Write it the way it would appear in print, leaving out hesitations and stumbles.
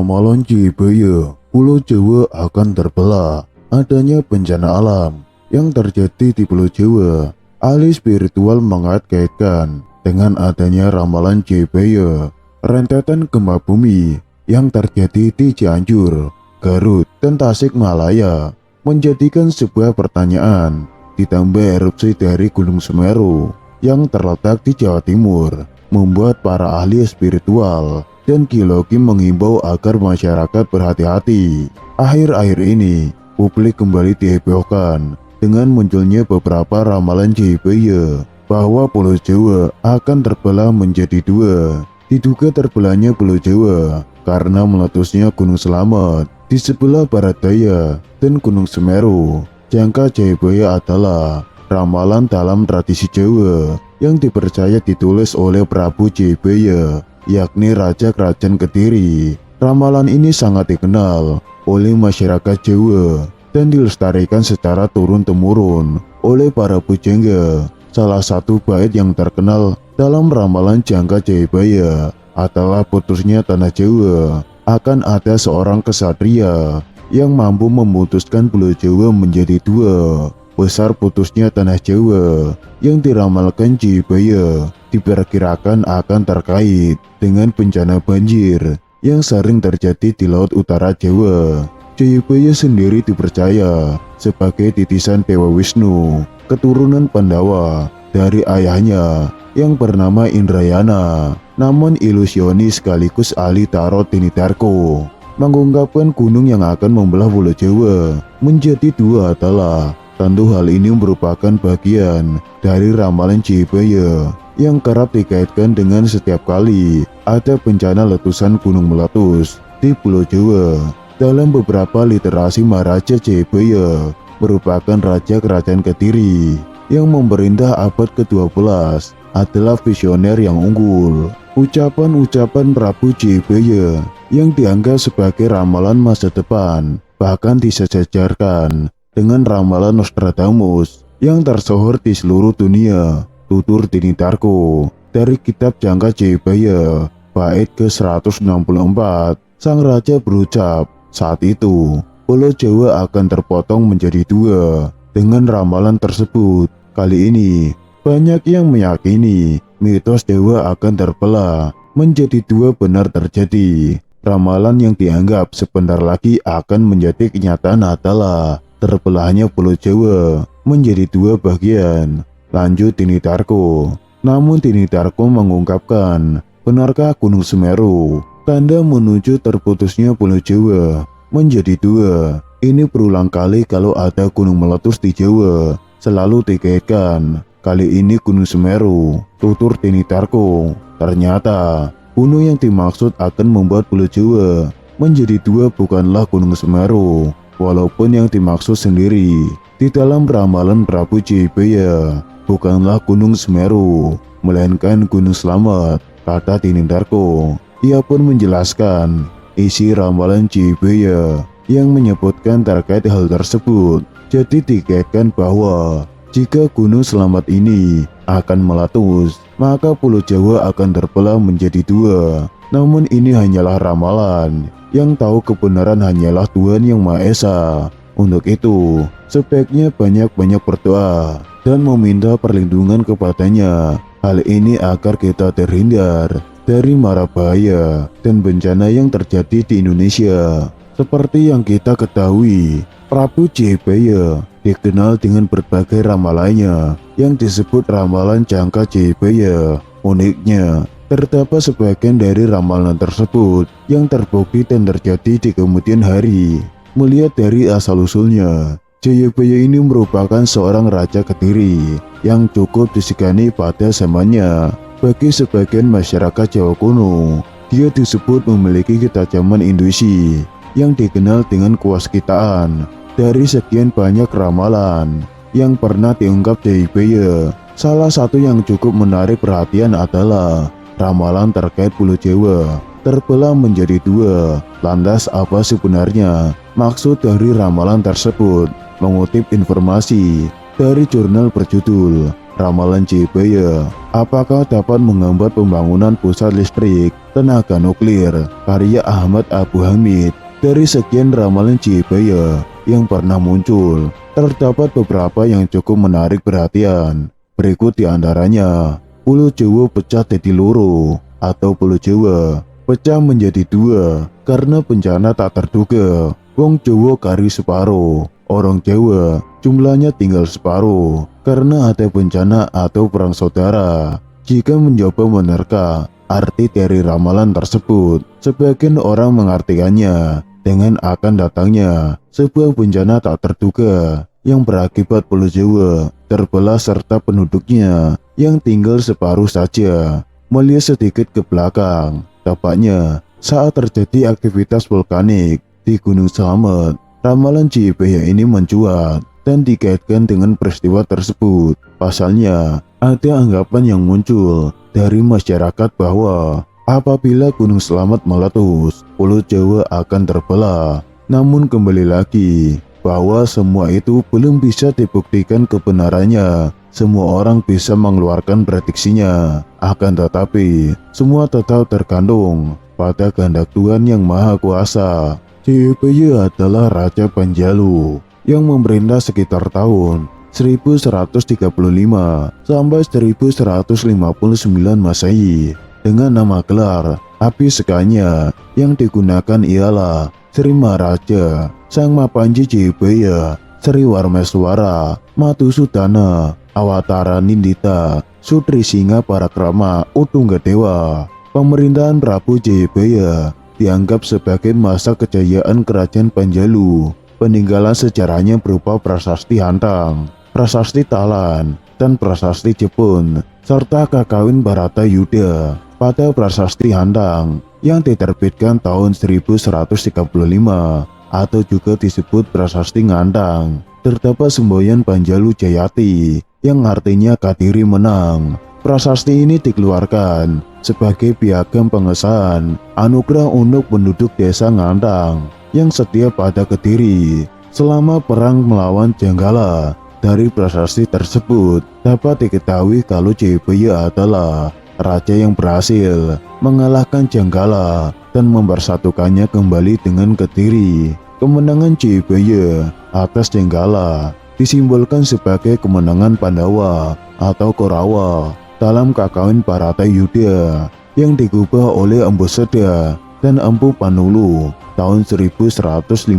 Ramalan Jayabaya, Pulau Jawa akan terbelah. Adanya bencana alam yang terjadi di Pulau Jawa. Ahli spiritual mengait-kaitkan dengan adanya ramalan Jayabaya. Rentetan gempa bumi yang terjadi di Cianjur, Garut, dan Tasikmalaya menjadikan sebuah pertanyaan. Ditambah erupsi dari Gunung Semeru yang terletak di Jawa Timur, membuat para ahli spiritual dan geologi menghimbau agar masyarakat berhati-hati. Akhir-akhir ini, publik kembali dihebohkan dengan munculnya beberapa ramalan Jayabaya bahwa Pulau Jawa akan terbelah menjadi dua. Diduga terbelahnya Pulau Jawa karena meletusnya Gunung Selamet di sebelah barat daya dan Gunung Semeru. Jangka Jayabaya adalah ramalan dalam tradisi Jawa yang dipercaya ditulis oleh Prabu Jayabaya, yakni Raja Kerajaan Kediri. Ramalan ini sangat dikenal oleh masyarakat Jawa dan dilestarikan secara turun-temurun oleh para pujangga. Salah satu bait yang terkenal dalam ramalan Jangka Jayabaya adalah putusnya tanah Jawa. Akan ada seorang kesatria yang mampu memutuskan Pulau Jawa menjadi dua. Besar putusnya tanah Jawa yang diramalkan Jayabaya diperkirakan akan terkait dengan bencana banjir yang sering terjadi di Laut Utara Jawa. Jayabaya sendiri dipercaya sebagai titisan Dewa Wisnu, keturunan Pandawa dari ayahnya yang bernama Indrayana. Namun ilusionis sekaligus ahli tarot Tinidarko mengungkapkan gunung yang akan membelah Pulau Jawa menjadi dua adalah. Tentu hal ini merupakan bagian dari ramalan Jayabaya yang kerap dikaitkan dengan setiap kali ada bencana letusan gunung meletus di Pulau Jawa. Dalam beberapa literasi, Maharaja Jayabaya merupakan Raja Kerajaan Kediri yang memerintah abad ke-12, adalah visioner yang unggul. Ucapan-ucapan Prabu Jayabaya yang dianggap sebagai ramalan masa depan bahkan disejajarkan dengan ramalan Nostradamus yang tersohor di seluruh dunia. Tutur Tinidarko dari kitab Jangka Jayabaya bait ke-164, sang raja berucap, saat itu Pulau Jawa akan terpotong menjadi dua. Dengan ramalan tersebut, kali ini banyak yang meyakini mitos Jawa akan terbelah menjadi dua benar terjadi. Ramalan yang dianggap sebentar lagi akan menjadi kenyataan adalah terbelahnya Pulau Jawa menjadi dua bagian. Lanjut Tinidarko. Namun Tinidarko mengungkapkan, benarkah Gunung Semeru tanda menuju terputusnya Pulau Jawa menjadi dua? Ini berulang kali kalau ada gunung meletus di Jawa selalu dikaitkan. Kali ini Gunung Semeru, tutur Tinidarko. Ternyata gunung yang dimaksud akan membuat Pulau Jawa menjadi dua bukanlah Gunung Semeru, walaupun yang dimaksud sendiri di dalam ramalan Prabu Jayabaya bukanlah Gunung Semeru, melainkan Gunung Selamet, kata Tinidarko. Ia pun menjelaskan isi ramalan Jayabaya yang menyebutkan terkait hal tersebut. Jadi dikaitkan bahwa jika Gunung Selamet ini akan meletus, maka Pulau Jawa akan terbelah menjadi dua. Namun ini hanyalah ramalan, yang tahu kebenaran hanyalah Tuhan Yang Maha Esa. Untuk itu, sebaiknya banyak-banyak berdoa dan meminta perlindungan kepadanya. Hal ini agar kita terhindar dari mara bahaya dan bencana yang terjadi di Indonesia. Seperti yang kita ketahui, Prabu Jayabaya dikenal dengan berbagai ramalannya yang disebut ramalan Jangka Jayabaya. Uniknya, terdapat sebagian dari ramalan tersebut yang terbukti dan terjadi di kemudian hari. Melihat dari asal-usulnya, Jayabaya ini merupakan seorang raja Kediri yang cukup disegani pada zamannya. Bagi sebagian masyarakat Jawa kuno, dia disebut memiliki ketajaman intuisi yang dikenal dengan kewaskitaan. Dari sekian banyak ramalan yang pernah diungkap Jayabaya, salah satu yang cukup menarik perhatian adalah ramalan terkait Pulau Jawa terbelah menjadi dua. Lantas apa sebenarnya maksud dari ramalan tersebut? Mengutip informasi dari jurnal berjudul ramalan Jebaya. Apakah dapat menghambat pembangunan pusat listrik tenaga nuklir karya Ahmad Abu Hamid? Dari sekian ramalan Jebaya yang pernah muncul, terdapat beberapa yang cukup menarik perhatian. Berikut diantaranya: Pulau Jawa pecah jadi loro, atau Pulau Jawa pecah menjadi dua karena bencana tak terduga. Wong Jawa kari separo, orang Jawa jumlahnya tinggal separuh karena ada bencana atau perang saudara. Jika mencoba menerka arti dari ramalan tersebut, sebagian orang mengartikannya dengan akan datangnya sebuah bencana tak terduga yang berakibat Pulau Jawa terbelah serta penduduknya yang tinggal separuh saja. Melihat sedikit ke belakang, tampaknya saat terjadi aktivitas vulkanik di Gunung Slamet, ramalan Jebaya ini mencuat dan dikaitkan dengan peristiwa tersebut. Pasalnya, ada anggapan yang muncul dari masyarakat bahwa apabila Gunung Slamet meletus, Pulau Jawa akan terbelah. Namun kembali lagi, bahwa semua itu belum bisa dibuktikan kebenarannya. Semua orang bisa mengeluarkan prediksinya, akan tetapi semua tetap tergantung pada kehendak Tuhan yang Maha Kuasa. Jebaya adalah Raja Panjalu yang memerintah sekitar tahun 1135 sampai 1159 Masehi dengan nama gelar Abhisekanya yang digunakan ialah Sri Maharaja Sang Mapanji Jebaya Sri Warmeswara Madhusudana Awatara Nindita Sutri Singa Parakrama Utunggadewa. Pemerintahan Prabu Jebaya dianggap sebagai masa kejayaan kerajaan Panjalu. Peninggalan sejarahnya berupa prasasti Hantang, prasasti Talan, dan prasasti Jepun, serta kakawin Barata Yuda. Pada prasasti Hantang yang diterbitkan tahun 1135 atau juga disebut prasasti Ngandang, terdapat semboyan Panjalu Jayati yang artinya Kadiri menang. Prasasti ini dikeluarkan sebagai piagam pengesahan anugerah untuk penduduk desa Ngandang yang setia pada Kediri selama perang melawan Jenggala. Dari prasasti tersebut dapat diketahui kalau Jebaya adalah raja yang berhasil mengalahkan Jenggala dan mempersatukannya kembali dengan Kediri. Kemenangan Jebaya atas Jenggala disimbolkan sebagai kemenangan Pandawa atau Korawa dalam kakawin Barata Yuda yang digubah oleh Empu Seda dan Empu Panulu tahun 1157.